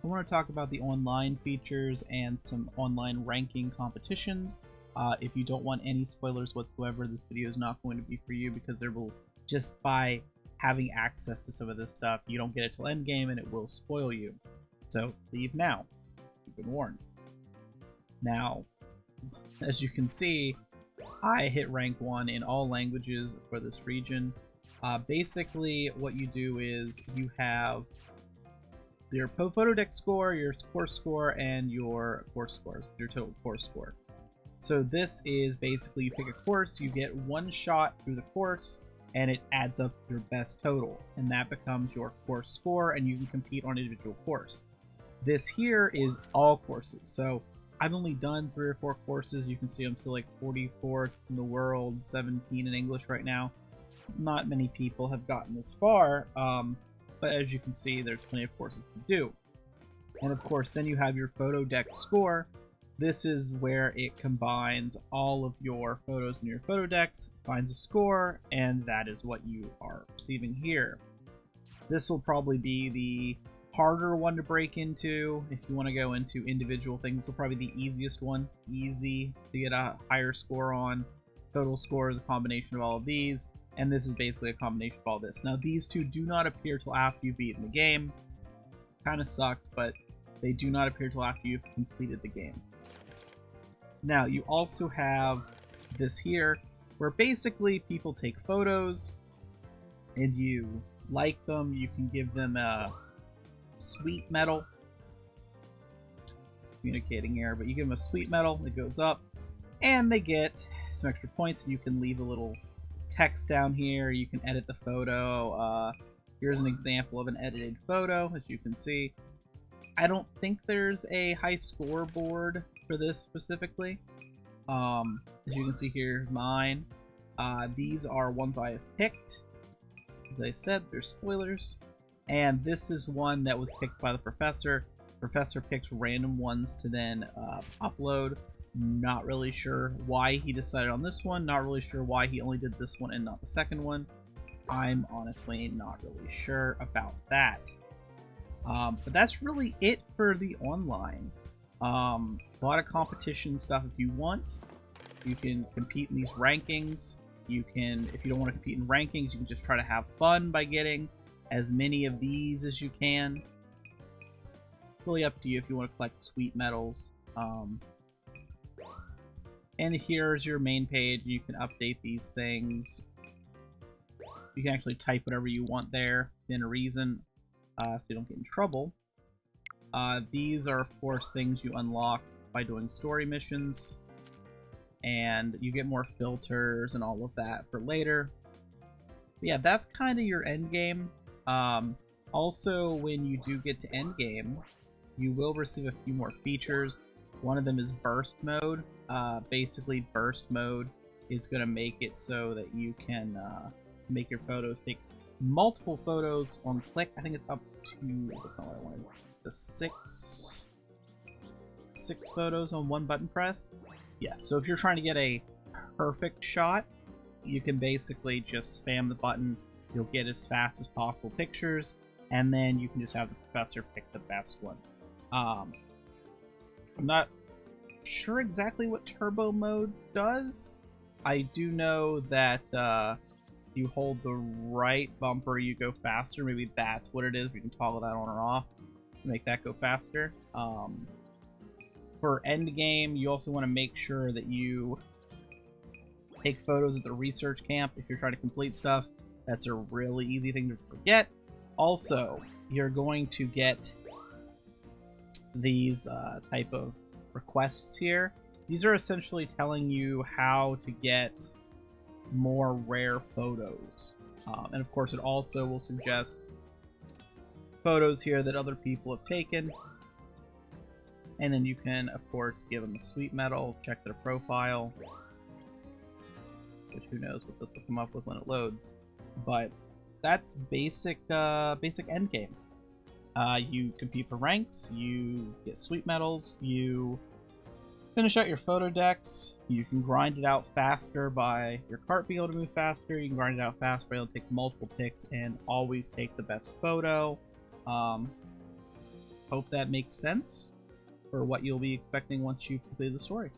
I want to talk about the online features and some online ranking competitions. If you don't want any spoilers whatsoever, this video is not going to be for you because there will, just by having access to some of this stuff, you don't get it till endgame and it will spoil you. So leave now. You've been warned. Now, as you can see, I hit rank 1 in all languages for this region. Basically, what you do is you have your Photodex score, your course score, and your course scores, your total course score. So this is basically, you pick a course, you get one shot through the course, and it adds up your best total, and that becomes your course score, and you can compete on individual course. This here is all courses, so I've only done 3 or 4 courses. You can see I'm still like 44th in the world, 17 in English right now. Not many people have gotten this far, but as you can see, there's plenty of courses to do. And of course, then you have your Photodex score. This is where it combines all of your photos in your Photodex, finds a score, and that is what you are receiving here. This will probably be the harder one to break into. If you want to go into individual things, this will probably be the easiest one. Easy to get a higher score on. Total score is a combination of all of these, and this is basically a combination of all this. Now, these two do not appear till after you've beaten the game. Kind of sucks, but they do not appear till after you've completed the game. Now, you also have this here, where basically people take photos, and you like them. You can give them a sweet medal. Communicating here, but you give them a sweet medal, it goes up, and they get some extra points, and you can leave a little text down here. You can edit the photo. Here's an example of an edited photo, as you can see. I don't think there's a high scoreboard for this specifically. As you can see here, mine. These are ones I have picked. As I said, there's spoilers. And this is one that was picked by the professor. Professor picks random ones to then upload. Not really sure why he decided on this one. Not really sure why he only did this one and not the second one. I'm honestly not really sure about that. But that's really it for the online. A lot of competition stuff if you want. You can compete in these rankings. You can, if you don't want to compete in rankings, you can just try to have fun by getting as many of these as you can. It's really up to you if you want to collect sweet medals. And here's your main page. You can update these things. You can actually type whatever you want there within a reason, so you don't get in trouble. These are, of course, things you unlock by doing story missions, and you get more filters and all of that for later. But yeah, that's kind of your end game. Also, when you do get to endgame, you will receive a few more features. One of them is burst mode. Basically, burst mode is going to make it so that you can make your photos take multiple photos on click. I think it's up to, that's not what I wanted, the six photos on one button press. Yes, so if you're trying to get a perfect shot, you can basically just spam the button. You'll get as fast as possible pictures, and then you can just have the professor pick the best one. I'm not sure exactly what turbo mode does. I do know that you hold the right bumper, you go faster. Maybe that's what it is. We can toggle that on or off to make that go faster. For endgame, you also want to make sure that you take photos at the research camp if you're trying to complete stuff. That's a really easy thing to forget. Also, you're going to get these type of requests here. These are essentially telling you how to get more rare photos. And of course, it also will suggest photos here that other people have taken. And then you can, of course, give them a sweet medal, check their profile, which who knows what this will come up with when it loads. But that's basic endgame. You compete for ranks, you get sweet medals, you finish out your Photodex, you can grind it out faster by your cart being able to move faster, you can grind it out faster by able to take multiple pics and always take the best photo. hope that makes sense for what you'll be expecting once you've completed the story.